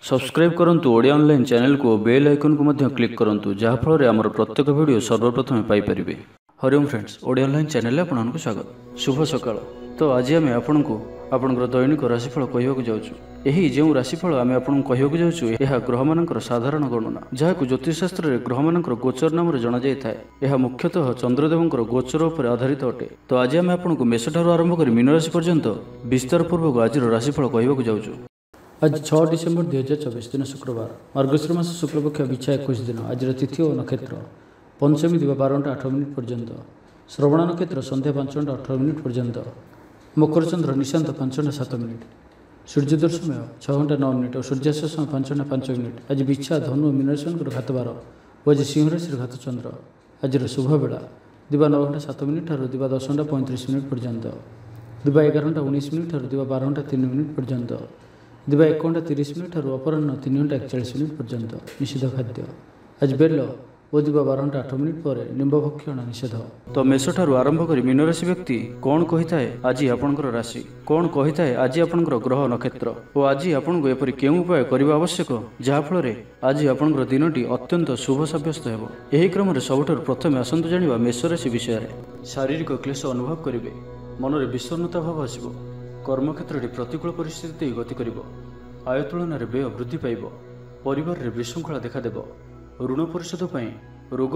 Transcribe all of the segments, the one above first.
Subscribe करंतु Odia online channel को bell icon को मध्य क्लिक करंतु जहाँ फल आमर प्रत्येक वीडियो सर्वप्रथम Piper. Hariom friends, Odia online channel में आपको स्वागत। शुभ सकाळ। तो आज आम आपको आपंकर दैनिक राशिफल कहवाक जाऊँ। यही जो राशिफल आम आपको कहवाक जाऊँ यह ग्रह मानकर साधारण गणना जहाँ ज्योतिषशास्त्र में ग्रह मानकर गोचर नाम जना जाए। यह मुख्यतः चंद्रदेवंकर गोचर उपर आधारित अटे। तो आज आम आपको मेष ठार आरंभ कर मीन राशि पर्यंत विस्तार पूर्वक आज राशिफल कहवाक जाऊँ। आज 6 डिसेम्बर 2024 दिन शुक्रवार, मार्गशीर मास शुक्लपक्ष बिछा 21 दिन। आज तिथि और नक्षत्र पंचमी दिवा 12:08 पर्यंत, श्रवण नक्षत्र संध्या 5:18 पर्यंत, मकर चंद्र निशांत 5:07, सूर्योदय समय 6:09 और सूर्यास्त समय 5:05। आज बिछा धनु मीन राशि घातबार और आज सिंह राशि घात चंद्र। आज शुभ बेला दिवा 9:07 ठार दिवा 10:35 पर्यंत, दिवा 11:19 ठार दिवा 12:03 पर्यंत, दिवा 1:30 ठार अपराह्न 3:41 पर्यंत। निषिद्ध खाद्य आज बेल और दिवा 12:08 पर निम्ब भक्षण निषेध। तो मेष ठारू आरंभ कर मीन राशि व्यक्ति कौन कही थाए आज आपणकर राशि, कौन कही थाए आज आपणकर ग्रह नक्षत्र और आज आपको एपरि केउं उपाय करबा आवश्यक जहाँफल आज आपणकर दिनटी अत्यंत शुभ सब्यस्त हेबो। एही क्रम रे सबुठारु प्रथमे आसंतु जानिबा मेष राशि विषय रे। शारीरिक क्लेश अनुभव करिवे, मनरे विषन्नता भाव आसिबो, कर्मक्षेत्र में प्रतिकूल परिस्थिति गति कर, आय तुलन में व्यय वृद्धि पाइब, परिवार में विशृंखला देखादेव, ऋण परिशोध रोग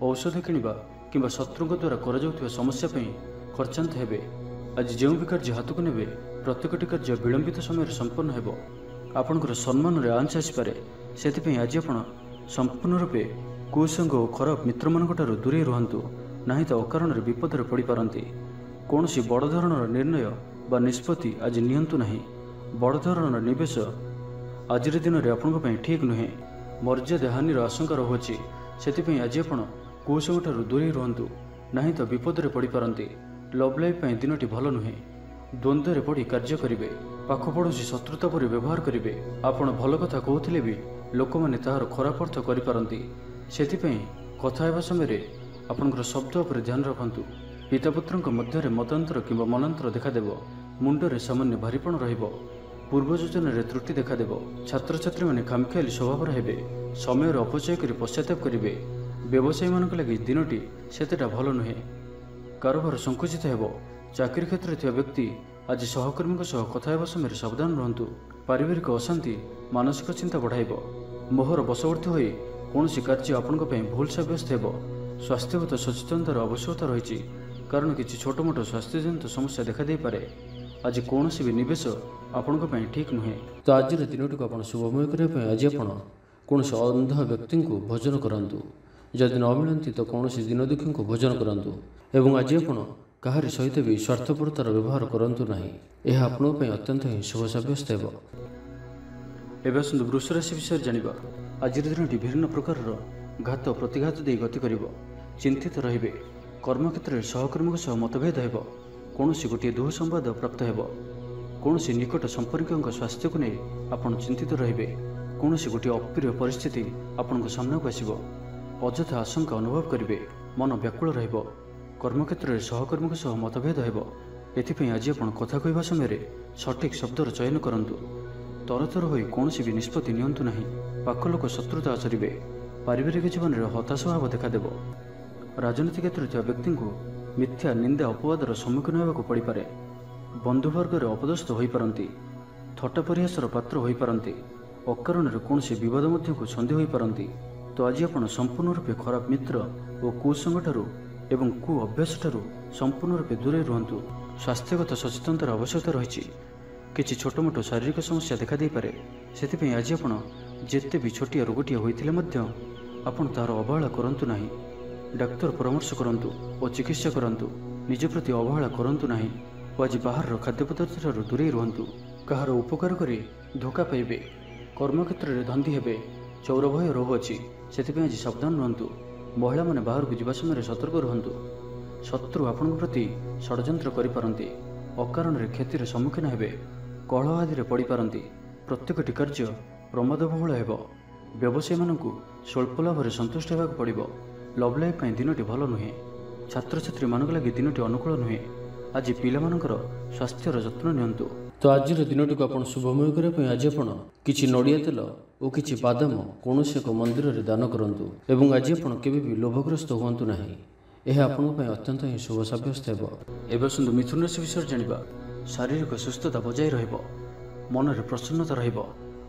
औषध किणवा कि शत्रु द्वारा कर समस्या खर्चांत हेबे। आज जो भी कार्य हाथ को नेबे प्रत्येकटी कार्य विलंबित समय संपन्न हेबो। आपणकर सम्मान में आंच आसपे से आज आप संपूर्ण रूपे कुसंग और खराब मित्र मान दूरे रुहतु, ना तो अकारण विपद पड़ पारती। कौन बड़ धरणर निर्णय बा निष्पत्ति आज नियंतु नहीं। बड़ धरणर निवेश आज दिन में आपण ठीक नुहे। मर्यादा हानिर आशंका रहुछि, से आज आप कुसंग दूरे रुहतु, ना तो विपद पड़ पारती। लव लाइफ दिनटी भल नुहे। द्वंद्व पड़ कार्य करेंगे, पाखपड़ोशी शत्रुता पर व्यवहार करेंगे। आपण भल कथा कहते भी लोक मैंने तार खराब अर्थ करें, से कथा समय आपंकर शब्द पर ध्यान रखु। पितापुत्र मध्य मतांतर कि मनांतर देखादेव, मुंडरे सामान्य भारीपण रहिबो, पूर्व योजन त्रुटि देखादेव। छात्र छात्री मैंने खामखियाली स्वभाव हेबे, समय अपचय कर पश्चाताप करेंगे। व्यवसायी मान लगी दिनटी सेतेटा भल नुहे। कारोबार संकुचित हेबो। चाकरी क्षेत्र में व्यक्ति आज सहकर्मी कथा समय सावधान रुहतु। पारिवारिक अशांति मानसिक चिंता बढ़ाइब। मोहर बशवर्ती होई कौन कार्य आपण भूल सब्यस्त हेबो। स्वास्थ्यगत सचेतनतार आवश्यकता रही, कारण किसी छोट मोट स्वास्थ्यजनित समस्या देखा दे पारे। आज कौन भी निवेश आपण ठीक नुहे। तो आज दिनटी को शुभमय करने आज आप कौन अंध व्यक्ति को भोजन करातु। जदि न मिलती तो कौन दिन दुखी को भोजन करातु। एवं आज आप कहारी सहित भी स्वार्थपरतार व्यवहार करूँ ना, यह आपंप अत्यंत ही शुभ सब्यस्त हो। एवं आसतु वृष राशि विषय जाना। आज दिनटी विभिन्न प्रकार घात प्रतिघात दे गति कर, चिंतित रे। कर्मक्षेत्र में सहकर्मी सह मतभेद हो, कौन गोटे दुःसंवाद प्राप्त हो। कौन निकट संपर्क स्वास्थ्य को नहीं आप चिंतित रे। कौन गोटे अप्रिय परिस्थिति आपण सामना को आसब, अଯଥା आशंका अनुभव करेंगे, मन व्याकुल रहिबो। कर्मक्षेत्र में सहकर्मी सह मतभेद हो, एथिपाई आज आप कथा कहवा समय सठिक शब्दर चयन करंतु। तरतर होई कौन भी निष्पत्ति नियंतु नहीं। पाख लोक शत्रुता आचरिबे। पारिवारिक जीवन में हताश भाव देखादेव। राजनीति क्षेत्र में व्यक्ति को मिथ्या निंदा अपवादर सम्मुखीन होगा पड़ पारे। बंधुवर्ग अपदस्थ हो पारती, थट्टा परिहासर पात्र हो पारती। अकारण कौन बद को छंदी हो पारती। तो आज आप संपूर्ण रूपे खराब मित्र और कुसंग एवं कु अभ्यास ठारू संपूर्ण रूपे दूरे रुहतु। स्वास्थ्यगत सचेतनतार आवश्यकता रही। किसी छोट मोट शारीरिक समस्या देखा दे पारे, से आज आप जिते भी छोटिया रोगटिया होते आपन तार अवहेला करंतु नहीं। डाक्तर परामर्श करंतु और चिकित्सा करंतु। निज प्रति अवहेला करंतु नहीं। आज बाहर खाद्य पदार्थ ठारू दूरे रुहतु। कहार उपकार करी धोखा पाइबे। कर्मक्षेत्र में धंदी हेबे। चौर भय रोग अच्छी, से आज सावधान रुहतु। महिला माने बाहर को जावा समय सतर्क रुहतु। शत्रु आपण प्रति षड्यंत्र करिपारंती। अकारण क्षतिर सम्मुखीन हेबे। कलह आदि पड़ पारती। प्रत्येकटी कार्य प्रमादबहुल हेबो। व्यवसायी मानकु स्वल्प लाभ संतुष्ट होगा पड़ो। लव लाइफ दिनटी भल नुहे। छात्र छात्री मान लगी दिनटी अनुकूल नुहे। आज पिलामानଙ୍କର स्वास्थ्यर ଯତ୍ନ ନିଅନ୍ତୁ। तो आजिर दिनटी को आपण शुभमय करने आज आप किसी नड़िया तेल और किसी बादाम कौन एक मंदिर में दान करूँ एवं आज आप भी लोभग्रस्त हूँ ना। यह आपंपाई अत्यंत ही शुभ सब्यस्त हो। एवं मिथुन राशि विषय जाना शारीरिक सुस्थता बजाय मन में प्रसन्नता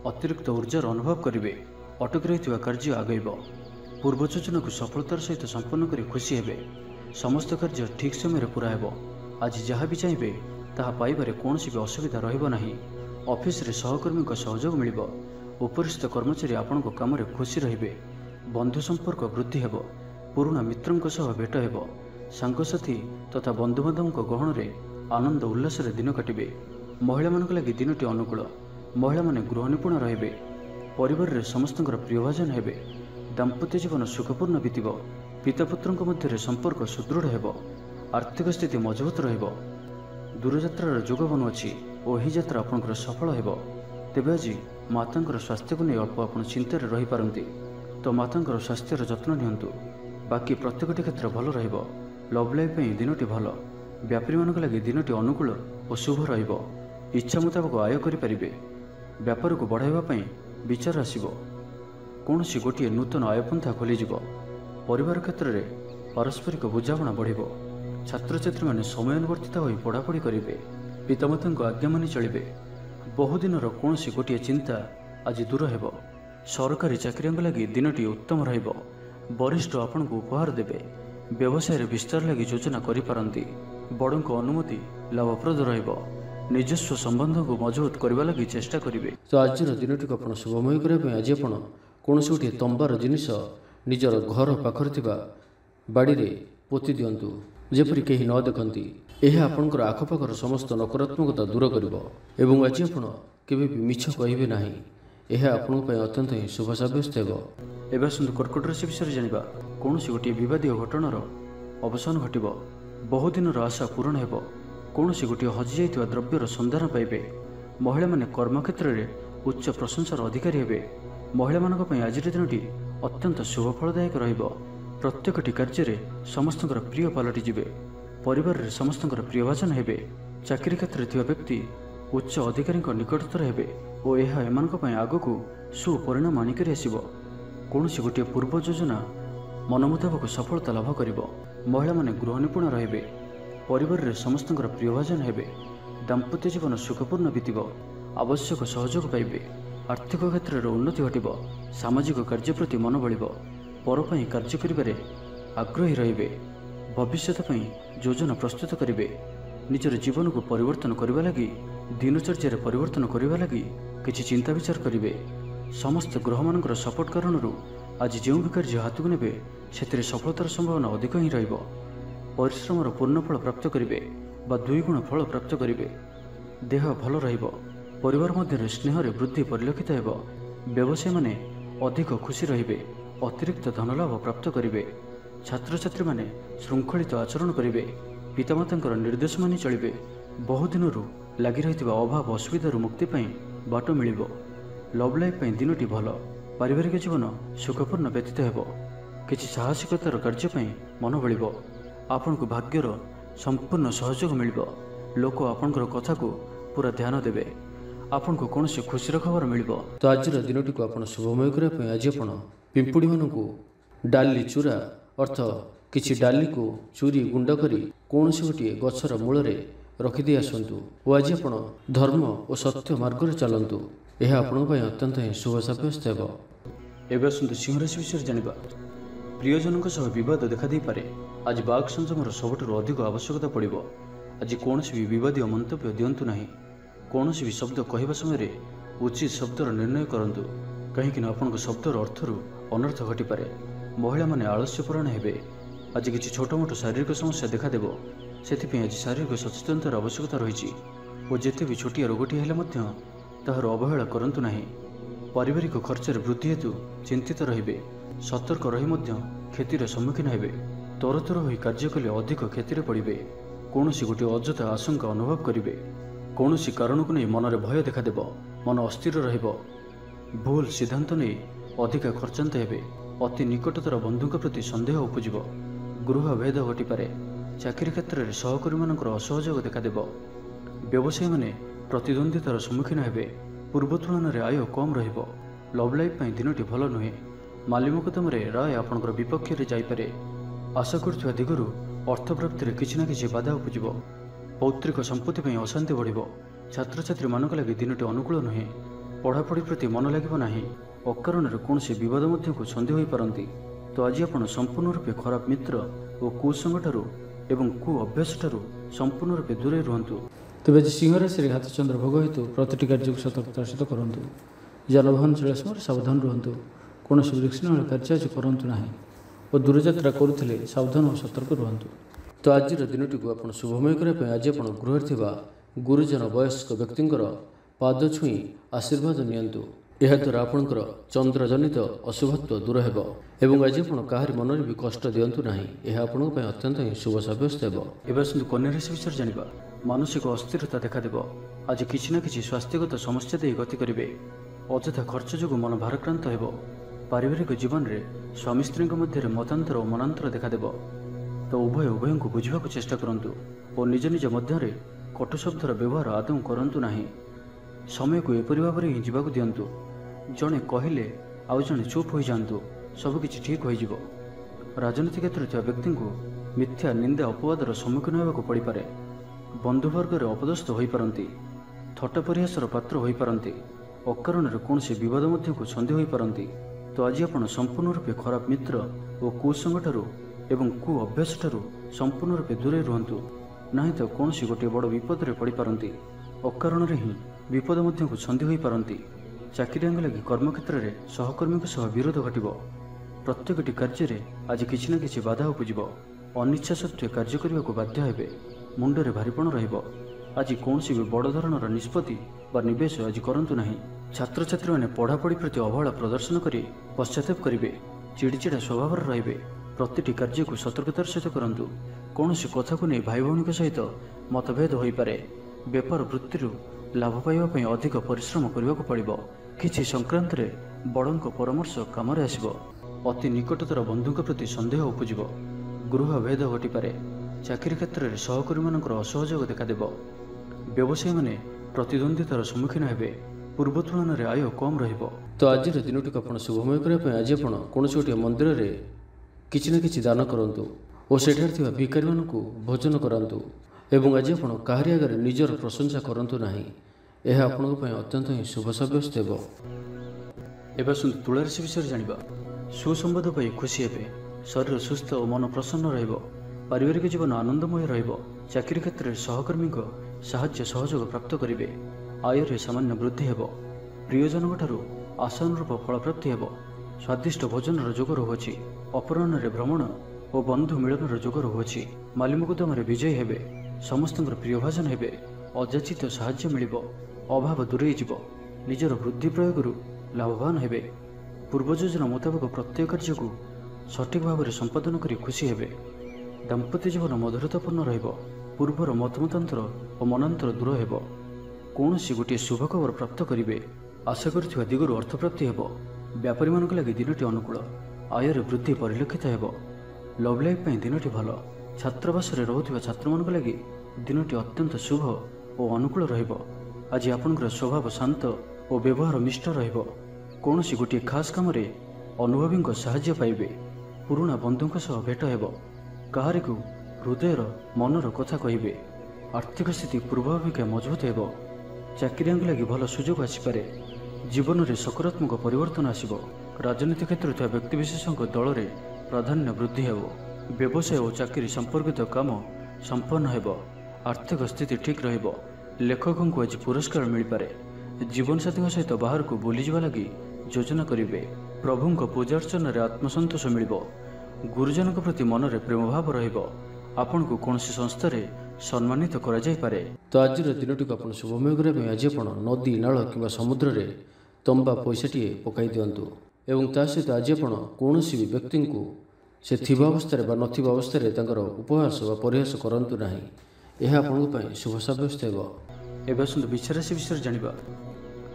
अतिरिक्त ऊर्जार अनुभव करेंगे। अटकी रही कार्य आगेब पूर्व योजना को सफलतार सहित संपन्न कर खुशी हे। समस्त कार्य ठीक समय पूरा हो। आज जहाँ भी चाहिए ताहा पाइबारे कौन भी असुविधा रहिबो नाही। ऑफिस रे सहकर्मी का सहयोग मिलिबो। उपरिस्थ कर्मचारी आपण को काम रे खुशी रहिबे। बंधु संपर्क वृद्धि हेबो। पुराना मित्रंक सह भेट हेबो। सांगसाथी तथा बंधुबांधव गहण रे आनंद उल्लास रे दिन काटिबे। महिला मानक लागि दिनटी अनुकूल। महिला माने गृह निपुण रहिबे। परिवार रे समस्तंकर प्रियभाजन हेबे। दाम्पत्य जीवन सुखपूर्ण बीतिबो। पितापुत्रंक मध्य रे संपर्क सुदृढ़ हेबो। आर्थिक स्थिति मजबूत रहिबो। दूरयात्रार जोग बनुअछि और यही यात्रा आपंकर सफल हेबो। तेबे आज मातांकर स्वास्थ्य को नहीं अल्प आप चिंतार रही पारती तो मातांकर स्वास्थ्यर जत्न नियंतु। बाकी प्रत्येकटी क्षेत्र भल रहिबो। लव लाइफ दिनटी भल। व्यापारी मानक लागि दिनटी अनुकूल और शुभ रहिबो। इच्छा मुताबक आय करिपारिबे। व्यापार को बढ़ाइबा पई विचार आसिबो। कोनोसी गोटिए नूतन आयपंथा खोलिजिबो। परिवार क्षेत्र में पारस्परिक बुझामणा बढ़िबो। छात्र छात्री माने समयानुवर्तित होई पढ़ापढ़ी करेंगे। पितामाता आज्ञा मानि चलिबे। बहुदिन कौन गोटे चिंता आज दूर हेबो। सरकारी चाकरियां लगी दिनटी उत्तम रहिबो। वरिष्ठ आपण को उपहार देबे। व्यवसाय विस्तार लगी योजना करि पारंती। बड़ों को अनुमति लाभप्रद रहिबो। निजस्व संबंध को मजबूत करबा लगी चेष्टा करिवे। तो आज दिनटी को आपण शुभमय करबे। आज आपण कोनोसी गोटे तंबार जिनिस निजर घर पाखर थिबा बाड़ी रे पोति दियंतु जेपरि केही न देखंती। यह आपणकर आखपाखर समस्त नकारात्मकता दूर करिबो एवं आज आपण केबे भी मिछ कहिबे नाही। यह आपण पय अत्यंत ही शुभ सब्यस्त हेबो। एबे सुंदर कर्कट राशि विषय जानिबा कोनोसी गोटे विवादीय घटनार अवसान घटिबो। बहुदिनर आशा पूर्ण हेबो। कोनोसी गोटे हजि जाइतिबा द्रव्यर संधान पाइबे। महिला माने कर्मक्षेत्र में उच्च प्रशंसार अधिकारी हेबे। महिला मानक पय आज दिनटी अत्यंत शुभ फलदायक रहिबो। प्रत्येकटी कार्य समस्तंकर प्रिय पलटि जिबे। परिवार रे समस्तंकर प्रियभाजन हेबे। चाकरी क्षेत्र में व्यक्ति उच्च अधिकारी निकटतर हेबे और यह एमानक पय आगकू सुपरिणाम आनिकरी आसिबो। कोनोसी गोटे पूर्व योजना मन मुताबक सफलता लाभ करिबो। महिला माने गृह निपुण रहिबे। परिवार रे समस्तंकर प्रियभाजन हेबे। दाम्पत्य जीवन सुखपूर्ण बीतिबो। आवश्यक सहयोग पाइबे। आर्थिक क्षेत्र में उन्नति घटिबो। सामाजिक कार्य प्रति मन बलिबो। पर कार्य करिबारे आग्रही रहिबे। भविष्यत पई योजना प्रस्तुत करिबे। निजर जीवन को परिवर्तन करबा लगी दिनचर्या परिवर्तन करबा लगी किछि चिंता विचार करिबे। समस्त ग्रह मानकर सपोर्ट कारणरू आज जो भी कार्य हाथ को नेबे सेतिरे सफलतार संभावना अधिक ही रहिबो। परिश्रमर पूर्ण फल प्राप्त करिबे बा दुई गुण फल प्राप्त करिबे। देह भल रहिबो। परिवार मध्य स्नेह रे वृद्धि परिलक्षित हेबो। व्यवसाय माने अधिक खुशी रहिबे। अतिरिक्त धनलाभ प्राप्त करिबे। छात्र छात्री माने श्रृंखलित आचरण करिबे। पितामातांकर निर्देश मानि चलिबे। बहुदिनरू लागि रहितबा अभाव असुविधारू मुक्ति पई बाट मिलिबो। लव लाइफ पई दिनटी भल। पारिवारिक जीवन सुखपूर्ण व्यतीत हेबो। किछि साहसिकतार कार्य पई मन बलिबो। आपनकु भाग्यर संपूर्ण सहयोग मिलिबो। लोक आपनकर कथा को पूरा ध्यान देबे। आपनकु कोनोसी खुशीर खबर मिलिबो। तो आज दिनटी को आपण शुभमय करबा पई आज आपण पिंपुड़ी मानकु डाली चूरा अर्थ किछि डाली को चूरी गुंड करी कोनोसी गोटे गछर मूल रे रखिदे आसंतु और आज आपण धर्म और सत्य मार्ग रे चलंतु। यह आपण पई अत्यंत ही शुभ सब्यस्त हेबो। एबे सुंदर सिंह राशि विषय जानिबा प्रियजनक सह विवाद देखा दे पारे। आज बाघ संयमर सबुठारु अधिक आवश्यकता पड़िबो। आज कोनोसी भी विवादीय मंतव्य दियंतु नाही। कोनोसी भी शब्द कहवा समय उचित शब्दर निर्णय करंतु कहीं आपन शब्दर अर्थरू अनर्थ घटिपे। महिला माने आलस्यपरायण हेबे। आज किसी छोट मोट शारीरिक समस्या देखादेव। से आज शारीरिक सचेतनतार आवश्यकता रही और जिते भी छोटिया रोगटी हेले ताहार अवहेला करंतु नाही। पारिवारिक खर्चर वृद्धि हेतु चिंतित रहिबे। सतर्क रही क्षतिर सम्मुखीन हेबे। तरतर होई कार्य कले अधिक क्षतिर पड़े। कौनसी गोटे अଯଥା आशंका अनुभव करेंगे। कौनसी कारण को नहीं मनरे भय देखादेव। मन अस्थिर रहिबो। भूल सिद्धांत नहीं अधिका खर्चांत हेबे। अति निकटतर बंधुक प्रति संदेह उपजिब। गृह भेद घटिपे। ଚାକିରି କ୍ଷେତ୍ରରେ ସହକର୍ମୀମାନଙ୍କର ଅସହଯୋଗ ଦେଖାଦେବ। ବ୍ୟବସାୟୀମାନେ ପ୍ରତିଦ୍ୱନ୍ଦ୍ୱିତାର ସମ୍ମୁଖୀନ ହେବେ। ପୂର୍ବ ତୁଳନାରେ ଆୟ କମ୍ ରହିବ। ଲଭ୍ ଲାଇଫ୍ ପାଇଁ ଦିନଟି ଭଲ ନୁହେଁ। ମାଲି ମୋକଦ୍ଦମାରେ ରାୟ ଆପଣଙ୍କର ବିପକ୍ଷରେ ଯାଇପାରେ। ଆଶା କରୁଥିବା ଦିଗରୁ ଅର୍ଥପ୍ରାପ୍ତିରେ କିଛି ନା କିଛି ବାଧା ଉପୁଜିବ। ପୌତ୍ରିକ ସମ୍ପତ୍ତି ପାଇଁ ଅଶାନ୍ତି ବଢ଼ିବ। ଛାତ୍ରଛାତ୍ରୀମାନଙ୍କ ଲାଗି ଦିନଟି ଅନୁକୂଳ ନୁହେଁ। ପଢ଼ାପଢ଼ି ପ୍ରତି ମନ ଲାଗିବ ନାହିଁ। ଅକାରଣରେ କୌଣସି ବିବାଦ ମଧ୍ୟକୁ ଛନ୍ଦି ହୋଇପାରନ୍ତି। ତ ଆଜି ଆପଣ ସମ୍ପୂର୍ଣ୍ଣ ରୂପେ ଖରାପ ମିତ୍ର ଓ କୁସଙ୍ଗଠାରୁ ଏବଂ କୁ ଅଭ୍ୟାସଠାରୁ ସମ୍ପୂର୍ଣ୍ଣ ରୂପେ ଦୂରେଇ ରୁହନ୍ତୁ। ତେବେ ଆଜି ସିଂହ ରାଶିରେ ଘାତଚନ୍ଦ୍ର ଭୋଗ ହେତୁ ପ୍ରତିଟି କାର୍ଯ୍ୟକୁ ସତର୍କତାର ସହିତ କରନ୍ତୁ। ଯାନବାହନ ଚଳାଇବା ସମୟରେ ସାବଧାନ ରୁହନ୍ତୁ। କୌଣସି ବିଶୃଙ୍ଖଳ କାର୍ଯ୍ୟ ଆଜି କରନ୍ତୁ ନାହିଁ ଓ ଦୂରଯାତ୍ରା କରୁଥିଲେ ସାବଧାନ ଓ ସତର୍କ ରୁହନ୍ତୁ। ତ ଆଜିର ଦିନଟିକୁ ଆପଣ ଶୁଭମୟ କରିବା ପାଇଁ ଆଜି ଆପଣ ଗୃହରେ ଥିବା ଗୁରୁଜନ ବୟସ୍କ ବ୍ୟକ୍ତିଙ୍କର ପାଦ ଛୁଇଁ ଆଶୀର୍ବାଦ ନିଅନ୍ତୁ। ଏହାଦ୍ୱାରା ଆପଣଙ୍କର ଚନ୍ଦ୍ରଜନିତ ଅଶୁଭତ୍ୱ ଦୂର ହେବ ଏବଂ ଆଜି ଆପଣ କାହାରି ମନରେ ବି କଷ୍ଟ ଦିଅନ୍ତୁ ନାହିଁ। ଏହା ଆପଣଙ୍କ ପାଇଁ ଅତ୍ୟନ୍ତ ହିଁ ଶୁଭ ସାବ୍ୟସ୍ତ ହେବ। ଏବେ ଆସନ୍ତୁ କନ୍ୟା ରାଶି ବିଷୟରେ ଜାଣିବା। ମାନସିକ ଅସ୍ଥିରତା ଦେଖାଦେବ। ଆଜି କିଛି ନା କିଛି ସ୍ୱାସ୍ଥ୍ୟଗତ ସମସ୍ୟା ଦେଇ ଗତି କରିବେ। ଅଯଥା ଖର୍ଚ୍ଚ ଯୋଗୁଁ ମନ ଭାରାକ୍ରାନ୍ତ ହେବ। ପାରିବାରିକ ଜୀବନରେ ସ୍ୱାମୀ ସ୍ତ୍ରୀଙ୍କ ମଧ୍ୟରେ ମତାନ୍ତର ଓ ମନାନ୍ତର ଦେଖାଦେବ। ତ ଉଭୟଙ୍କୁ ବୁଝିବାକୁ ଚେଷ୍ଟା କରନ୍ତୁ ଓ ନିଜ ନିଜ ମଧ୍ୟରେ କଟୁ ଶବ୍ଦର ବ୍ୟବହାର ଆଦୌ କରନ୍ତୁ ନାହିଁ। ସମୟକୁ ଏପରି ଭାବରେ ହିଁ ଯିବାକୁ ଦିଅନ୍ତୁ। ଜଣେ କହିଲେ ଆଉ ଜଣେ ଚୁପ୍ ହୋଇଯାଆନ୍ତୁ। ସବୁକିଛି ଠିକ୍ ହୋଇଯିବ। ରାଜନୀତି କ୍ଷେତ୍ରରେ ଥିବା ବ୍ୟକ୍ତିଙ୍କୁ ମିଥ୍ୟା ନିନ୍ଦା ଅପବାଦର ସମ୍ମୁଖୀନ ହେବାକୁ ପଡ଼ିପାରେ। ବନ୍ଧୁବର୍ଗରେ ଅପଦସ୍ଥ ହୋଇପାରନ୍ତି। ଥଟ୍ଟା ପରିହାସର ପାତ୍ର ହୋଇପାରନ୍ତି। ଅକାରଣରେ କୌଣସି ବିବାଦ ମଧ୍ୟକୁ ଛନ୍ଦି ହୋଇପାରନ୍ତି। ତ ଆଜି ଆପଣ ସମ୍ପୂର୍ଣ୍ଣ ରୂପେ ଖରାପ ମିତ୍ର ଓ କୁସଙ୍ଗଠାରୁ ଏବଂ କୁ ଅଭ୍ୟାସଠାରୁ ସମ୍ପୂର୍ଣ୍ଣ ରୂପେ ଦୂରେଇ ରୁହନ୍ତୁ। ନାହିଁ ତ କୌଣସି ଗୋଟିଏ ବଡ଼ ବିପଦରେ ପଡ଼ିପାରନ୍ତି। ଅକାରଣରେ ହିଁ ବିପଦ ମଧ୍ୟକୁ ଛନ୍ଦି ହୋଇପାରନ୍ତି। ଚାକିରିଆଙ୍କ ଲାଗି କର୍ମକ୍ଷେତ୍ରରେ ସହକର୍ମୀଙ୍କ ସହ ବିରୋଧ ଘଟିବ। ପ୍ରତ୍ୟେକଟି କାର୍ଯ୍ୟରେ ଆଜି କିଛି ନା କିଛି ବାଧା ଉପୁଜିବ। ଅନିଚ୍ଛା ସତ୍ତ୍ୱେ କାର୍ଯ୍ୟ କରିବାକୁ ବାଧ୍ୟ ହେବେ। ମୁଣ୍ଡରେ ଭାରିପଣ ରହିବ। ଆଜି କୌଣସି ବି ବଡ଼ ଧରଣର ନିଷ୍ପତ୍ତି ବା ନିବେଶ ଆଜି କରନ୍ତୁ ନାହିଁ। ଛାତ୍ରଛାତ୍ରୀମାନେ ପଢ଼ାପଢ଼ି ପ୍ରତି ଅବହେଳା ପ୍ରଦର୍ଶନ କରି ପଶ୍ଚାତାପ କରିବେ। ଚିଡ଼ିଚିଡ଼ା ସ୍ୱଭାବର ରହିବେ। ପ୍ରତିଟି କାର୍ଯ୍ୟକୁ ସତର୍କତାର ସହିତ କରନ୍ତୁ। କୌଣସି କଥାକୁ ନେଇ ଭାଇ ଭଉଣୀଙ୍କ ସହିତ ମତଭେଦ ହୋଇପାରେ। ବେପାର ବୃତ୍ତିରୁ ଲାଭ ପାଇବା ପାଇଁ ଅଧିକ ପରିଶ୍ରମ କରିବାକୁ ପଡ଼ିବ। କିଛି ସଂକ୍ରାନ୍ତରେ ବଡ଼ଙ୍କ ପରାମର୍ଶ କାମରେ ଆସିବ। ଅତି ନିକଟତର ବନ୍ଧୁଙ୍କ ପ୍ରତି ସନ୍ଦେହ ଉପୁଜିବ। ଗୃହ ଭେଦ ଘଟିପାରେ। ଚାକିରି କ୍ଷେତ୍ରରେ ସହକର୍ମୀମାନଙ୍କର ଅସହଯୋଗ ଦେଖାଦେବ। ବ୍ୟବସାୟୀମାନେ ପ୍ରତିଦ୍ୱନ୍ଦ୍ୱିତାର ସମ୍ମୁଖୀନ ହେବେ। ପୂର୍ବ ତୁଳନାରେ ଆୟ କମ୍ ରହିବ। ତ ଆଜିର ଦିନଟିକୁ ଆପଣ ଶୁଭମୟ କରିବା ପାଇଁ ଆଜି ଆପଣ କୌଣସି ଗୋଟିଏ ମନ୍ଦିରରେ କିଛି ନା କିଛି ଦାନ କରନ୍ତୁ ଓ ସେଠାରେ ଥିବା ଭିକାରୀମାନଙ୍କୁ ଭୋଜନ କରାନ୍ତୁ ଏବଂ ଆଜି ଆପଣ କାହାରି ଆଗରେ ନିଜର ପ୍ରଶଂସା କରନ୍ତୁ ନାହିଁ। ଏହା ଆପଣଙ୍କ ପାଇଁ ଅତ୍ୟନ୍ତ ହିଁ ଶୁଭ ସାବ୍ୟସ୍ତ ହେବ। ଏବେ ଆସନ୍ତୁ ତୁଳା ରାଶି ବିଷୟରେ ଜାଣିବା। ସୁସମ୍ବାଦ ପାଇ ଖୁସି ହେବେ। ଶରୀର ସୁସ୍ଥ ଓ ମନ ପ୍ରସନ୍ନ ରହିବ। ପାରିବାରିକ ଜୀବନ ଆନନ୍ଦମୟ ରହିବ। ଚାକିରି କ୍ଷେତ୍ରରେ ସହକର୍ମୀଙ୍କ ସାହାଯ୍ୟ ସହଯୋଗ ପ୍ରାପ୍ତ କରିବେ। ଆୟରେ ସାମାନ୍ୟ ବୃଦ୍ଧି ହେବ। ପ୍ରିୟଜନଙ୍କଠାରୁ ଆଶାନୁରୂପ ଫଳପ୍ରାପ୍ତି ହେବ। ସ୍ୱାଦିଷ୍ଟ ଭୋଜନର ଯୋଗ ରହୁଅଛି। ଅପରାହ୍ନରେ ଭ୍ରମଣ ଓ ବନ୍ଧୁ ମିଳନର ଯୋଗ ରହୁଅଛି। ମାଲି ମୋକଦ୍ଦମାରେ ବିଜୟୀ ହେବେ। ସମସ୍ତଙ୍କର ପ୍ରିୟଭାଜନ ହେବେ। ଅଯାଚିତ ସାହାଯ୍ୟ ମିଳିବ। ଅଭାବ ଦୂରେଇ ଯିବ। ନିଜର ବୁଦ୍ଧି ପ୍ରୟୋଗରୁ ଲାଭବାନ ହେବେ। ପୂର୍ବ ଯୋଜନା ମୁତାବକ ପ୍ରତ୍ୟେକ କାର୍ଯ୍ୟକୁ ସଠିକ୍ ଭାବରେ ସମ୍ପାଦନ କରି ଖୁସି ହେବେ। ଦାମ୍ପତ୍ୟ ଜୀବନ ମଧୁରତାପୂର୍ଣ୍ଣ ରହିବ। ପୂର୍ବର ମତମତାନ୍ତର ଓ ମନାନ୍ତର ଦୂର ହେବ। କୌଣସି ଗୋଟିଏ ଶୁଭ ଖବର ପ୍ରାପ୍ତ କରିବେ। ଆଶା କରୁଥିବା ଦିଗରୁ ଅର୍ଥପ୍ରାପ୍ତି ହେବ। ବ୍ୟାପାରୀମାନଙ୍କ ଲାଗି ଦିନଟି ଅନୁକୂଳ। ଆୟରେ ବୃଦ୍ଧି ପରିଲକ୍ଷିତ ହେବ। ଲଭ୍ ଲାଇଫ୍ ପାଇଁ ଦିନଟି ଭଲ। ଛାତ୍ରାବାସରେ ରହୁଥିବା ଛାତ୍ରମାନଙ୍କ ଲାଗି ଦିନଟି ଅତ୍ୟନ୍ତ ଶୁଭ ଓ ଅନୁକୂଳ ରହିବ। ଆଜି ଆପଣଙ୍କର ସ୍ୱଭାବ ଶାନ୍ତ ଓ ବ୍ୟବହାର ମିଷ୍ଟ ରହିବ। କୌଣସି ଗୋଟିଏ ଖାସ୍ କାମରେ ଅନୁଭବୀଙ୍କ ସାହାଯ୍ୟ ପାଇବେ। ପୁରୁଣା ବନ୍ଧୁଙ୍କ ସହ ଭେଟ ହେବ। କାହାରିକୁ ହୃଦୟର ମନର କଥା କହିବେ। ଆର୍ଥିକ ସ୍ଥିତି ପୂର୍ବ ଅପେକ୍ଷା ମଜବୁତ ହେବ। ଚାକିରିଆଙ୍କ ଲାଗି ଭଲ ସୁଯୋଗ ଆସିପାରେ। ଜୀବନରେ ସକାରାତ୍ମକ ପରିବର୍ତ୍ତନ ଆସିବ। ରାଜନୀତି କ୍ଷେତ୍ରରେ ଥିବା ବ୍ୟକ୍ତିବିଶେଷଙ୍କ ଦଳରେ ପ୍ରାଧାନ୍ୟ ବୃଦ୍ଧି ହେବ। ବ୍ୟବସାୟ ଓ ଚାକିରି ସମ୍ପର୍କିତ କାମ ସମ୍ପନ୍ନ ହେବ। ଆର୍ଥିକ ସ୍ଥିତି ଠିକ୍ ରହିବ। ଲେଖକଙ୍କୁ ଆଜି ପୁରସ୍କାର ମିଳିପାରେ। ଜୀବନସାଥୀଙ୍କ ସହିତ ବାହାରକୁ ବୁଲିଯିବା ଲାଗି ଯୋଜନା କରିବେ। ପ୍ରଭୁଙ୍କ ପୂଜାର୍ଚ୍ଚନାରେ ଆତ୍ମସନ୍ତୋଷ ମିଳିବ। ଗୁରୁଜନଙ୍କ ପ୍ରତି ମନରେ ପ୍ରେମଭାବ ରହିବ। ଆପଣଙ୍କୁ କୌଣସି ସଂସ୍ଥାରେ ସମ୍ମାନିତ କରାଯାଇପାରେ। ତ ଆଜିର ଦିନଟିକୁ ଆପଣ ଶୁଭମୟ କରିବା ପାଇଁ ଆଜି ଆପଣ ନଦୀ ନାଳ କିମ୍ବା ସମୁଦ୍ରରେ ତମ୍ବା ପଇସାଟିଏ ପକାଇ ଦିଅନ୍ତୁ ଏବଂ ତା ସହିତ ଆଜି ଆପଣ କୌଣସି ବି ବ୍ୟକ୍ତିଙ୍କୁ ସେ ଥିବା ଅବସ୍ଥାରେ ବା ନଥିବା ଅବସ୍ଥାରେ ତାଙ୍କର ଉପହାସ ବା ପରିହାସ କରନ୍ତୁ ନାହିଁ। ଏହା ଆପଣଙ୍କ ପାଇଁ ଶୁଭ ସାବ୍ୟସ୍ତ ହେବ। ଏବେ ଆସନ୍ତୁ ବିଛା ରାଶି ବିଷୟରେ ଜାଣିବା।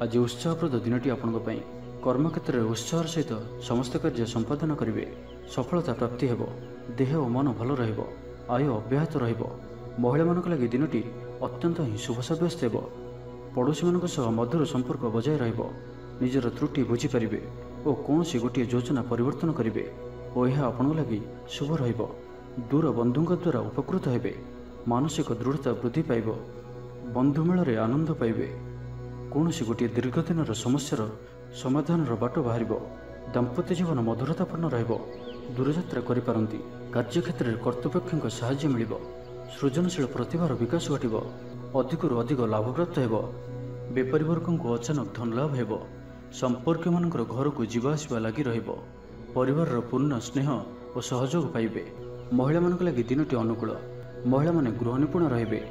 ଆଜି ଉତ୍ସାହପ୍ରଦ ଦିନଟି ଆପଣଙ୍କ ପାଇଁ। କର୍ମକ୍ଷେତ୍ରରେ ଉତ୍ସାହର ସହିତ ସମସ୍ତ କାର୍ଯ୍ୟ ସମ୍ପାଦନ କରିବେ। ସଫଳତା ପ୍ରାପ୍ତି ହେବ। ଦେହ ଓ ମନ ଭଲ ରହିବ। आय अब्याहत रहिब। महिलामानक लागि दिनटी अत्यंत ही शुभ साब्यस्त हेब। पड़ोशी मानक सह मधुर संपर्क बजाय रहिब। निजर त्रुटि बुझिपारे और कौन गोटे योजना परिवर्तन करेंगे और यह आपण लगी शुभ रहिब। दूर बंधुओं द्वारा उपकृत हेबे। मानसिक दृढ़ता वृद्धि पाइब। बंधु मेल आनंद पाइबे। कौन गोटे दीर्घ दिन समस्यार समाधान बाट बाहर। दाम्पत्य जीवन मधुरतापूर्ण रहिब। दूरयात्रा करिपारंती। कार्यक्षेत्र में कर्तृपक्षों साहाय्य मिलिब। सृजनशील प्रतिभार विकास घटिब। अधिकरू अधिक लाभ प्राप्त हेब। बेपारी वर्ग को अचानक धन लाभ हेब। संपर्क मानकर घर को जीवा आसवा लगी रहिब। परिवार पूर्ण स्नेह और सहयोग पाइबे। महिला मानक लगी दिनटी अनुकूल। महिला माने गृह निपुण रहिबे।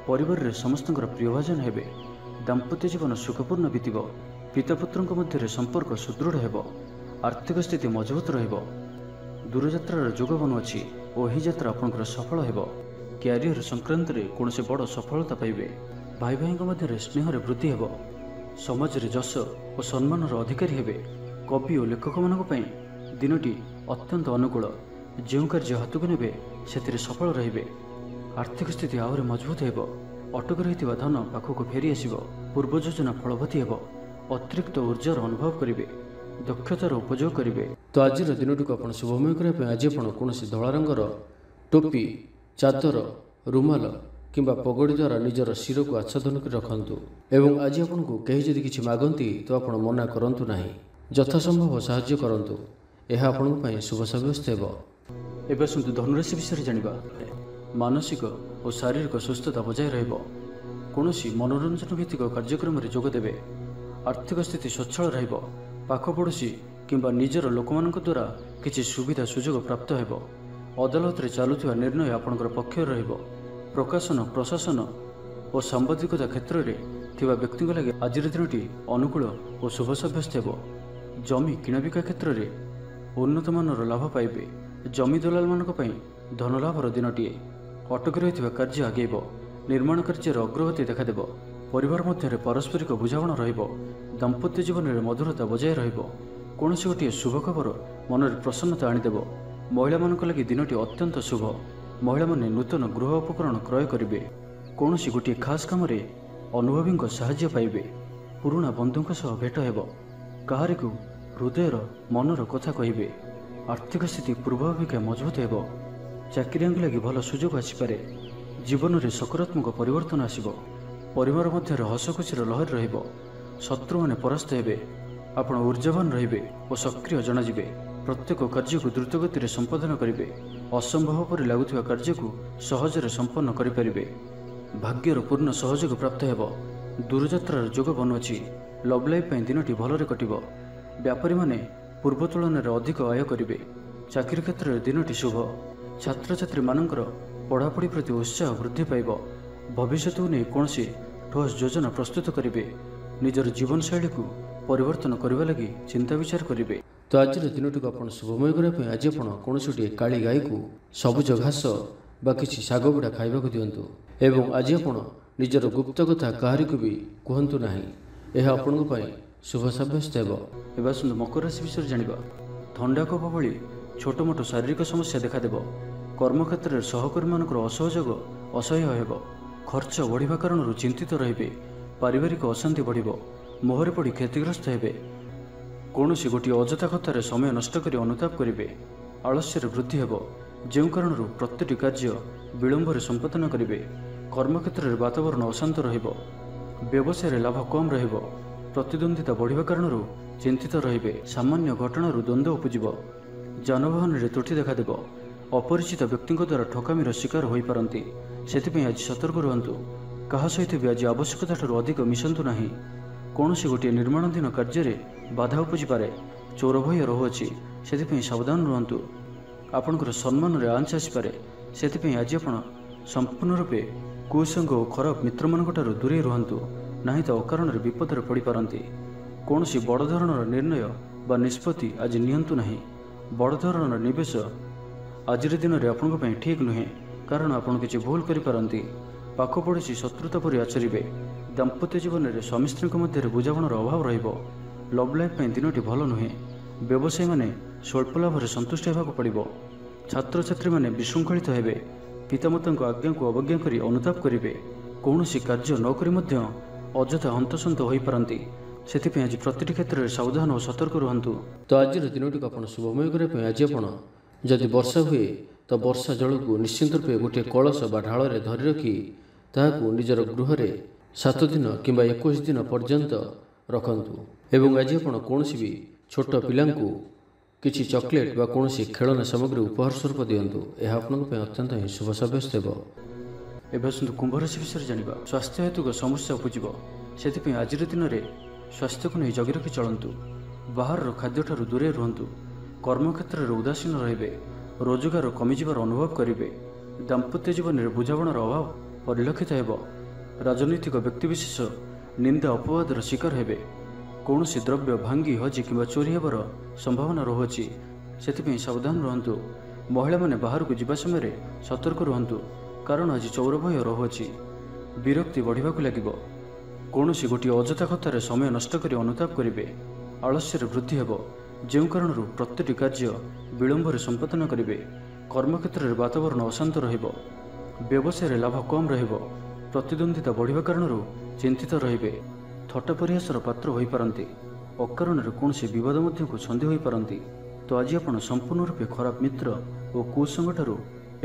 परिवार रे समस्तଙ୍କର प्रियभाजन हेबे। दाम्पत्य जीवन सुखपूर्ण बीतिब। पिता पुत्रଙ୍କ ମଧ୍ୟରେ संपर्क सुदृढ़ हेब। आर्थिक स्थिति मजबूत रहिब। दूरयात्रार जोग बनुअछि और यही यात्रा आपनकर सफल हेब। क्यारियर संक्रांत रे कोनसे बड़ सफलता पाइबे। भाई भाई मध्य स्नेह वृद्धि हेब। समाज रे जश और सम्मान अधिकारी हेबे। कवि और लेखक मानक पई दिनटी अत्यंत अनुकूल। जो कार्य हाथ को नेबे से सफल रहिबे। आर्थिक स्थिति आहरी मजबूत हेब। अटक रही धन पाखक फेरी आसिब। पूर्व योजना फलवती हेब। अतिरिक्त ऊर्जार अनुभव करेंगे। दक्षतार उपयोग करेंगे। तो आज दिन को आप शुभमय करने आज आप कौन धला रंगर टोपी चादर रुमाल किंबा पगड़ी द्वारा निजर शिर को आच्छादन कर रखु। एवं आज आपन को कहीं जदि किछि मागंती तो आप मना करंतु नाही। यथासंभव साहाय्य करंतु। यह आपन शुभ साब्यस्त हेब। एवं सुनतु धनुराशि विषय जानिबा। मानसिक और शारीरिक सुस्थता बजाय रहिब। कौनसी मनोरंजन भित्तिक कार्यक्रम में जोगदेवे। आर्थिक स्थिति सच्छल रहिब। पाख पड़ोशी किंबा निजर लोकमानक द्वारा किछि सुविधा सुजोग प्राप्त हेब। अदालत रे चालुथिबा निर्णय आपनकर पक्ष रहिब। प्रकाशन प्रशासन और सांबादिकता क्षेत्र में थिबा व्यक्ति लगे आज दिनटी अनुकूल और शुभ साब्यस्त हेब। जमी किणाबिका क्षेत्र में उन्नत मानर लाभ पाइबे। जमी दलाल मानक पई धन लाभर दिनटीए। अटक रही कार्य आगेब। निर्माण कार्य अग्रगति देखादेव। परिवार मध्य पारस्परिक बुझामणा रहिब। दाम्पत्य जीवन में मधुरता बजाय रहिब। कौन गोटे शुभ खबर मन में प्रसन्नता आनीदेव। महिला मानक लगी दिनटी अत्यंत शुभ। महिला माने नूतन गृह उपकरण क्रय करेंगे। कौन गोटे खास काम अनुभवी साहाय्य पाइबे। पुराणा बंधुओं सह भेट हेब। काहारी को हृदयर मनर कथा कहिबे। आर्थिक स्थिति पूर्वापेक्षा मजबूत हेब। चाकरिया लगी भल सुजोग आसीपारे। जीवन में सकारात्मक परिवर्तन आसिब। परिवार मध्य हसखुशीर लहर रहिब। शत्रु माने परास्त हेबे। आपण ऊर्जावान रहिबे और सक्रिय जनाजिबे। प्रत्येक कार्य को द्रुतगति संपादन करेंगे। असंभव पर लगुवा कार्य को सहजरे संपन्न करें। भाग्यर पूर्ण सहयोग प्राप्त हेब। दूरयात्रार जोग बनुअछि। Love life दिनटी भलरे कटिब। व्यापारी माने पूर्व तुलन में अधिक आय करेंगे। चाकरी क्षेत्र में दिनटी शुभ। छात्र छात्री मानकर पढ़ापढ़ी प्रति उत्साह वृद्धि पाइब। भविष्य को नहीं कौन ठोस योजना प्रस्तुत करेंगे। निजर जीवन शैली को परिवर्तन करने लगी चिंता विचार करेंगे। तो आज दिन को आप शुभमय करने आज आप कौन गोटे काली गाई को सबुज घास बा किसी शाग बुड़ा खाइबा दिंतु। एवं आज आप निजर गुप्त कथा काहारी को भी कहतु ना। यह आपण शुभ साब्यस्त हेब। एवं सुंदर मकर राशि विषय जानिबा। थंडा कफ भली छोट मोट शारीरिक समस्या देखादेव। कर्मक्षेत्र में सहकर्मी मानकर असहयोग असह्य हेब। खर्च बढ़िबा कारण चिंतित रहिबे। पारिवारिक अशांति बढ़िब। मोहरे पड़ी क्षतिग्रस्त हेबे। कौन गोटे अजथा कथार समय नष्ट कर अनुताप करेंगे। आलस्यर वृद्धि हेब। जो कारण प्रत्येक कार्य विलंब संपादन करेंगे। कर्मक्षेत्र में वातावरण अशांत रहिब। व्यवसाय लाभ कम रहिब। प्रतिद्वंदिता बढ़िबा कारण चिंतित रहिबे। सामान्य घटना द्वंद्व उपजिब। जानवाहन में त्रुटि देखादेव। अपरिचित व्यक्ति द्वारा ठकामीर शिकार हो पारती। से आज सतर्क रुहतु। क्या सहित भी आज आवश्यकता अधिक मिशंतु नहीं। कौन गोटे निर्माणाधीन कार्य बाधा उपजिपे। चोर भय रहुअछि से सावधान रुहतु। आपणकर सम्मान में आंच आसपे से आज आप संपूर्ण रूपे कुसंग और खराब मित्र मान दूरे रुहतु। नहीं तो अकारण विपद पड़ पारती। कौन बड़ धरणर निर्णय बा निष्पत्ति आज नियंतु नहीं। बड़ धरणर निवेश आज दिन में आपण ठीक नुहे। कारण आपड़ किसी भूल करें। पाख पड़ोशी शत्रुता पर आचरिबे। दाम्पत्य जीवन में स्वामी स्त्री मध्य बुझामणार अभाव रहिब। लव लाइफ दिनटी भल नुहे। व्यवसायी माने स्वल्प लाभ संतुष्ट होगा पड़ो। छात्र छात्री माने विशृंखलित हेबे। ପିତାମାତାଙ୍କ ଆଜ୍ଞାକୁ ଅବଜ୍ଞା କରି ଅନୁତାପ କରିବେ। କୌଣସି କାର୍ଯ୍ୟ ନ କରି ମଧ୍ୟ ଅଯଥା ହନ୍ତସନ୍ତ ହୋଇପାରନ୍ତି। ସେଥିପାଇଁ ଆଜି ପ୍ରତିଟି କ୍ଷେତ୍ରରେ ସାବଧାନ ଓ ସତର୍କ ରୁହନ୍ତୁ। ତ ଆଜିର ଦିନଟିକୁ ଆପଣ ଶୁଭମୟ କରିବା ପାଇଁ ଆଜି ଆପଣ ଯଦି ବର୍ଷା ହୁଏ ତ ବର୍ଷା ଜଳକୁ ନିଶ୍ଚିନ୍ତ ରୂପେ ଗୋଟିଏ କଳସ ବା ଢାଳରେ ଧରି ରଖି ତାହାକୁ ନିଜର ଗୃହରେ 7 ଦିନ କିମ୍ବା 21 ଦିନ ପର୍ଯ୍ୟନ୍ତ ରଖନ୍ତୁ। ଏବଂ ଆଜି ଆପଣ କୌଣସି ବି ଛୋଟ ପିଲାଙ୍କୁ କିଛି ଚକୋଲେଟ୍ ବା କୌଣସି ଖେଳନା ସାମଗ୍ରୀ ଉପହାର ସ୍ୱରୂପ ଦିଅନ୍ତୁ। ଏହା ଆପଣଙ୍କ ପାଇଁ ଅତ୍ୟନ୍ତ ହିଁ ଶୁଭ ସାବ୍ୟସ୍ତ ହେବ। ଏବେ ଆସନ୍ତୁ କୁମ୍ଭ ରାଶି ବିଷୟରେ ଜାଣିବା। ସ୍ୱାସ୍ଥ୍ୟ ହେତୁକ ସମସ୍ୟା ଉପୁଜିବ। ସେଥିପାଇଁ ଆଜିର ଦିନରେ ସ୍ୱାସ୍ଥ୍ୟକୁ ନେଇ ଜଗି ରଖି ଚଳନ୍ତୁ। ବାହାରର ଖାଦ୍ୟଠାରୁ ଦୂରେଇ ରୁହନ୍ତୁ। କର୍ମକ୍ଷେତ୍ରରେ ଉଦାସୀନ ରହିବେ। ରୋଜଗାର କମିଯିବାର ଅନୁଭବ କରିବେ। ଦାମ୍ପତ୍ୟ ଜୀବନରେ ବୁଝାମଣାର ଅଭାବ ପରିଲକ୍ଷିତ ହେବ। ରାଜନୈତିକ ବ୍ୟକ୍ତିବିଶେଷ ନିନ୍ଦା ଅପବାଦର ଶିକାର ହେବେ। କୌଣସି ଦ୍ରବ୍ୟ ଭାଙ୍ଗି ହଜି କିମ୍ବା ଚୋରି ହେବାର ସମ୍ଭାବନା ରହୁଅଛି। ସେଥିପାଇଁ ସାବଧାନ ରୁହନ୍ତୁ। ମହିଳାମାନେ ବାହାରକୁ ଯିବା ସମୟରେ ସତର୍କ ରୁହନ୍ତୁ, କାରଣ ଆଜି ଚୌର ଭୟ ରହୁଅଛି। ବିରକ୍ତି ବଢ଼ିବାକୁ ଲାଗିବ। କୌଣସି ଗୋଟିଏ ଅଯଥା କଥାରେ ସମୟ ନଷ୍ଟ କରି ଅନୁତାପ କରିବେ। ଆଳସ୍ୟରେ ବୃଦ୍ଧି ହେବ, ଯେଉଁ କାରଣରୁ ପ୍ରତିଟି କାର୍ଯ୍ୟ ବିଳମ୍ବରେ ସମ୍ପାଦନ କରିବେ। କର୍ମକ୍ଷେତ୍ରରେ ବାତାବରଣ ଅଶାନ୍ତ ରହିବ। ବ୍ୟବସାୟରେ ଲାଭ କମ୍ ରହିବ। ପ୍ରତିଦ୍ୱନ୍ଦିତା ବଢ଼ିବା କାରଣରୁ ଚିନ୍ତିତ ରହିବେ। ଥଟ୍ଟା ପରିହାସର ପାତ୍ର ହୋଇପାରନ୍ତି। ଅକାରଣରେ କୌଣସି ବିବାଦ ମଧ୍ୟକୁ ଛନ୍ଦି ହୋଇପାରନ୍ତି। ତ ଆଜି ଆପଣ ସମ୍ପୂର୍ଣ୍ଣ ରୂପେ ଖରାପ ମିତ୍ର ଓ କୁସଙ୍ଗଠାରୁ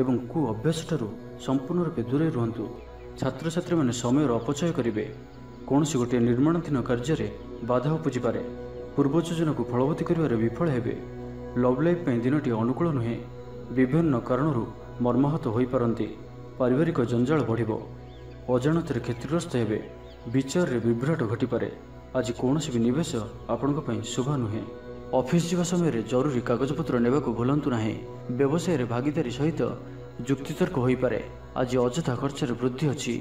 ଏବଂ କୁ ଅଭ୍ୟାସଠାରୁ ସମ୍ପୂର୍ଣ୍ଣ ରୂପେ ଦୂରେଇ ରୁହନ୍ତୁ। ଛାତ୍ରଛାତ୍ରୀମାନେ ସମୟର ଅପଚୟ କରିବେ। କୌଣସି ଗୋଟିଏ ନିର୍ମାଣାଧୀନ କାର୍ଯ୍ୟରେ ବାଧା ଉପୁଜିପାରେ। ପୂର୍ବ ଯୋଜନାକୁ ଫଳବତୀ କରିବାରେ ବିଫଳ ହେବେ। ଲଭ୍ ଲାଇଫ୍ ପାଇଁ ଦିନଟି ଅନୁକୂଳ ନୁହେଁ। ବିଭିନ୍ନ କାରଣରୁ ମର୍ମାହତ ହୋଇପାରନ୍ତି। ପାରିବାରିକ ଜଞ୍ଜାଳ ବଢ଼ିବ। ଅଜାଣତରେ କ୍ଷତିଗ୍ରସ୍ତ ହେବେ। ବିଚାରରେ ବିଭ୍ରାଟ ଘଟିପାରେ। ଆଜି କୌଣସି ବି ନିବେଶ ଆପଣଙ୍କ ପାଇଁ ଶୁଭ ନୁହେଁ। ଅଫିସ ଯିବା ସମୟରେ ଜରୁରୀ କାଗଜପତ୍ର ନେବାକୁ ଭୁଲନ୍ତୁ ନାହିଁ। ବ୍ୟବସାୟରେ ଭାଗିଦାରୀ ସହିତ ଯୁକ୍ତିତର୍କ ହୋଇପାରେ। ଆଜି ଅଯଥା ଖର୍ଚ୍ଚରେ ବୃଦ୍ଧି ଅଛି।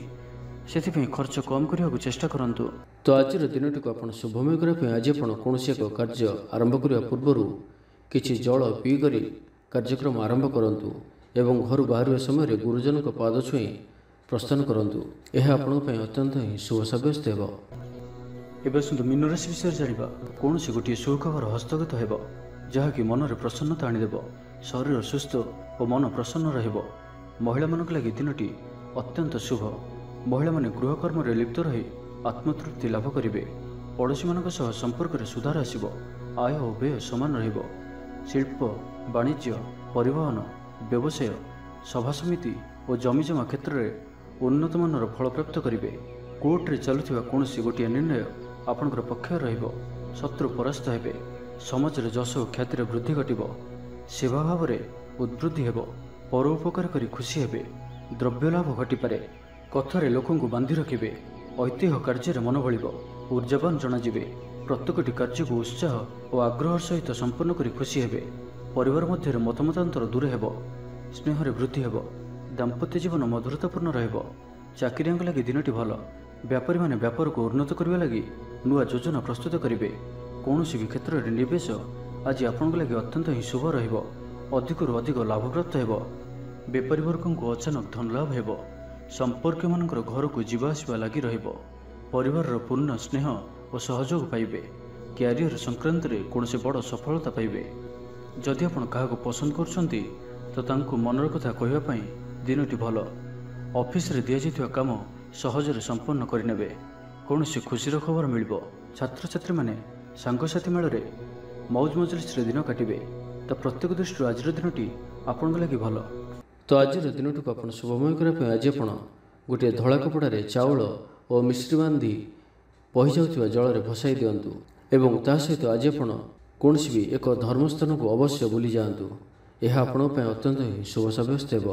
ସେଥିପାଇଁ ଖର୍ଚ୍ଚ କମ୍ କରିବାକୁ ଚେଷ୍ଟା କରନ୍ତୁ। ତ ଆଜିର ଦିନଟିକୁ ଆପଣ ଶୁଭମୟ କରିବା ପାଇଁ ଆଜି ଆପଣ କୌଣସି ଏକ କାର୍ଯ୍ୟ ଆରମ୍ଭ କରିବା ପୂର୍ବରୁ କିଛି ଜଳ ପିଇକରି କାର୍ଯ୍ୟକ୍ରମ ଆରମ୍ଭ କରନ୍ତୁ ଏବଂ ଘରୁ ବାହାରିବା ସମୟରେ ଗୁରୁଜନଙ୍କ ପାଦ ଛୁଇଁ ପ୍ରସ୍ଥାନ କରନ୍ତୁ। ଏହା ଆପଣଙ୍କ ପାଇଁ ଅତ୍ୟନ୍ତ ହିଁ ଶୁଭ ସାବ୍ୟସ୍ତ ହେବ। ଏବେ ଆସନ୍ତୁ ମୀନ ରାଶି ବିଷୟରେ ଜାଣିବା। କୌଣସି ଗୋଟିଏ ସୁଖବର ହସ୍ତଗତ ହେବ, ଯାହାକି ମନରେ ପ୍ରସନ୍ନତା ଆଣିଦେବ। ଶରୀର ସୁସ୍ଥ ଓ ମନ ପ୍ରସନ୍ନ ରହିବ। ମହିଳାମାନଙ୍କ ଲାଗି ଦିନଟି ଅତ୍ୟନ୍ତ ଶୁଭ। ମହିଳାମାନେ ଗୃହକର୍ମରେ ଲିପ୍ତ ରହି ଆତ୍ମତୃପ୍ତି ଲାଭ କରିବେ। ପଡ଼ୋଶୀମାନଙ୍କ ସହ ସମ୍ପର୍କରେ ସୁଧାର ଆସିବ। ଆୟ ଓ ବ୍ୟୟ ସମାନ ରହିବ। ଶିଳ୍ପ, ବାଣିଜ୍ୟ, ପରିବହନ, ବ୍ୟବସାୟ, ସଭାସମିତି ଓ ଜମିଜମା କ୍ଷେତ୍ରରେ ଉନ୍ନତମାନର ଫଳପ୍ରାପ୍ତ କରିବେ। କୋର୍ଟରେ ଚାଲୁଥିବା କୌଣସି ଗୋଟିଏ ନିର୍ଣ୍ଣୟ ଆପଣଙ୍କର ପକ୍ଷରେ ରହିବ। ଶତ୍ରୁ ପରାସ୍ତ ହେବେ। ସମାଜରେ ଯଶ ଓ ଖ୍ୟାତିରେ ବୃଦ୍ଧି ଘଟିବ। ସେବା ଭାବରେ ଉଦ୍ବୃଦ୍ଧି ହେବ। ପର ଉପକାର କରି ଖୁସି ହେବେ। ଦ୍ରବ୍ୟ ଲାଭ ଘଟିପାରେ। କଥାରେ ଲୋକଙ୍କୁ ବାନ୍ଧି ରଖିବେ। ଐତିହ୍ୟ କାର୍ଯ୍ୟରେ ମନ ବଳିବ। ଉର୍ଜାବାନ ଜଣାଯିବେ। ପ୍ରତ୍ୟେକଟି କାର୍ଯ୍ୟକୁ ଉତ୍ସାହ ଓ ଆଗ୍ରହ ସହିତ ସମ୍ପନ୍ନ କରି ଖୁସି ହେବେ। ପରିବାର ମଧ୍ୟରେ ମତମତାନ୍ତର ଦୂର ହେବ। ସ୍ନେହରେ ବୃଦ୍ଧି ହେବ। ଦାମ୍ପତ୍ୟ ଜୀବନ ମଧୁରତାପୂର୍ଣ୍ଣ ରହିବ। ଚାକିରିଆଙ୍କ ଲାଗି ଦିନଟି ଭଲ। ବ୍ୟାପାରୀମାନେ ବ୍ୟାପାରକୁ ଉନ୍ନତ କରିବା ଲାଗି ନୂଆ ଯୋଜନା ପ୍ରସ୍ତୁତ କରିବେ। କୌଣସି ବି କ୍ଷେତ୍ରରେ ନିବେଶ ଆଜି ଆପଣଙ୍କ ଲାଗି ଅତ୍ୟନ୍ତ ହିଁ ଶୁଭ ରହିବ। ଅଧିକରୁ ଅଧିକ ଲାଭପ୍ରାପ୍ତ ହେବ। ବେପାରୀ ବର୍ଗଙ୍କୁ ଅଚାନକ ଧନ ଲାଭ ହେବ। ସମ୍ପର୍କୀୟମାନଙ୍କର ଘରକୁ ଯିବା ଆସିବା ଲାଗି ରହିବ। ପରିବାରର ପୂର୍ଣ୍ଣ ସ୍ନେହ ଓ ସହଯୋଗ ପାଇବେ। କ୍ୟାରିୟର ସଂକ୍ରାନ୍ତରେ କୌଣସି ବଡ଼ ସଫଳତା ପାଇବେ। ଯଦି ଆପଣ କାହାକୁ ପସନ୍ଦ କରୁଛନ୍ତି ତ ତାଙ୍କୁ ମନର କଥା କହିବା ପାଇଁ ଦିନଟି ଭଲ। ଅଫିସରେ ଦିଆଯାଇଥିବା କାମ ସହଜରେ ସମ୍ପନ୍ନ କରିନେବେ। କୌଣସି ଖୁସିର ଖବର ମିଳିବ। ଛାତ୍ରଛାତ୍ରୀମାନେ ସାଙ୍ଗସାଥି ମେଳରେ ମୌଜ ମଜଲିସରେ ଦିନ କାଟିବେ। ତ ପ୍ରତ୍ୟେକ ଦୃଷ୍ଟିରୁ ଆଜିର ଦିନଟି ଆପଣଙ୍କ ଲାଗି ଭଲ। ତ ଆଜିର ଦିନଟିକୁ ଆପଣ ଶୁଭମୟ କରିବା ପାଇଁ ଆଜି ଆପଣ ଗୋଟିଏ ଧଳା କପଡ଼ାରେ ଚାଉଳ ଓ ମିଶ୍ରି ବାନ୍ଧି ବହିଯାଉଥିବା ଜଳରେ ଭସାଇ ଦିଅନ୍ତୁ ଏବଂ ତା ସହିତ ଆଜି ଆପଣ କୌଣସି ବି ଏକ ଧର୍ମସ୍ଥାନକୁ ଅବଶ୍ୟ ବୁଲି ଯାଆନ୍ତୁ। ଏହା ଆପଣଙ୍କ ପାଇଁ ଅତ୍ୟନ୍ତ ହିଁ ଶୁଭ ସାବ୍ୟସ୍ତ ହେବ।